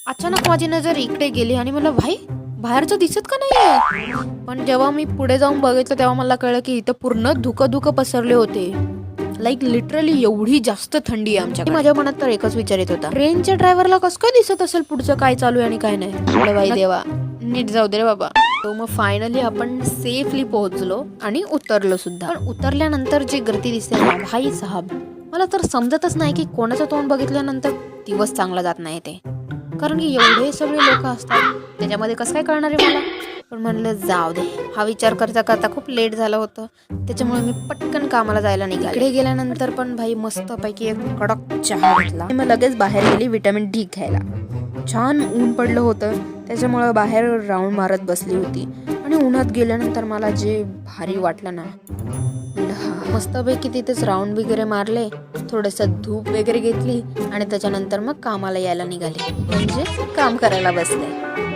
अचानक माझी नजर इकडे गेली आणि मला भाई बाहेरचं दिसत का नाहीये. पण जेव्हा मी पुढे जाऊन बघितलं तेव्हा मला कळलं की इथं पूर्ण धुकं पसरले होते. लाईक लिटरली एवढी जास्त थंडी आहे आमच्याकडे. माझ्या मनात तर एकच विचार येत होता, ट्रेनच्या ड्रायव्हरला कसं काय दिसत असेल पुढचं काय चालू आहे आणि काय नाही. म्हटलं बाई देवा नीट जाऊ दे रे बाबा. तो मग फायनली आपण सेफली पोहोचलो आणि उतरलो सुद्धा. पण उतरल्यानंतर जी गर्दी दिसते ना भाई साहब, मला तर समजतच नाही की कोणाचं तोंड बघितल्यानंतर दिवस चांगला जात नाही ते. कारण की एवढे सगळे लोक असतात त्याच्यामध्ये कसं काय कळणार आहे मला. पण म्हणलं जाऊ दे, हा विचार करता करता खूप लेट झालं होतं त्याच्यामुळे मी पटकन कामाला जायला निघाले. इकडे गेल्यानंतर पण भाई मस्तपैकी एक कडक चहा घेतला. मग लगेच बाहेर गेली विटॅमिन डी घ्यायला. छान ऊन पडलं होतं त्याच्यामुळे बाहेर राऊंड मारत बसली होती. आणि उन्हात गेल्यानंतर मला जे भारी वाटलं ना, मस्तपैकी तिथेच राऊंड वगैरे मारले, थोडंसं धूप वगैरे घेतली आणि त्याच्यानंतर मग कामाला यायला निघाले, म्हणजे काम करायला बसले.